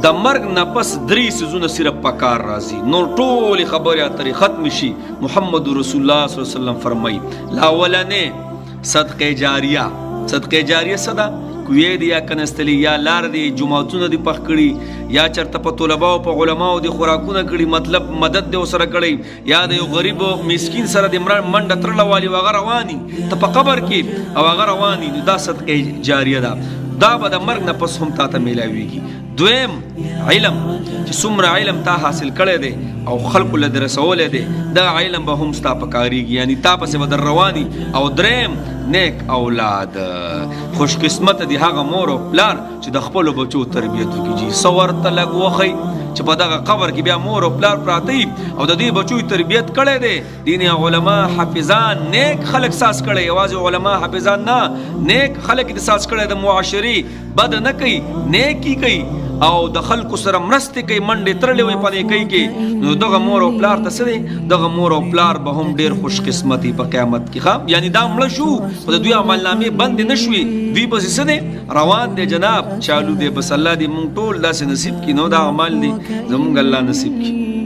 د مرګ نه پس 3 سيزونه صرف پکار راځي نور ټول خبره اترې ختم شي محمد رسول الله صلی الله علیه وسلم فرمایي لا ولنه صدقه جاریه صدا کوی دی یا کنستلی یا لار دی جماعتونه دی پخ کړي یا چرته په طلباء او په علماء دی خوراکونه کړي مطلب مدد دی سره کړي یا د یو غریب مسکین سره د منډه ترله والی وغه رواني ته په قبر کې او وغه رواني دا صدقه جاریه ده دا به د مرګ نه پس هم تا ته میلاویږي دویم علم چې څومره علم تا حاصل کړی دی او خلکو له درسولی دی دغه علم به هم ستا په کارېږي یعنی تا پسې به در رواني او دریم نیک اولاد خوش قسمت دی هغه مور او پلار چې د خپلو بچو تربیت وکړي څه ورته لږ وښئ چې په دغه قبر کې بیا مور او پلار پراته وي او د دې بچو تربیت کړی دی دیني علما حافظان نیک خلک ساز کړی یوازې علما حافظان نه نیک خلک د ساز کړی د معاشرې بد نه کوي نیکي کوي او د خلکو سره مرستې کوي منډې ترلې وي په نیکۍ کې نو دغه مور او پلار ته څه دی دغه مور او پلار به هم ډېر خوش قسمتي په قیامت کې ښه یعنی دا مړه شو خو د دوی عملنامې بندې نه شوې دوی پسې څه دی روان دی جناب چالو دی بس الله دې مونږ ټول داسې نصیب کړي نو دا عمل دی زمونږ الله نصیب کړي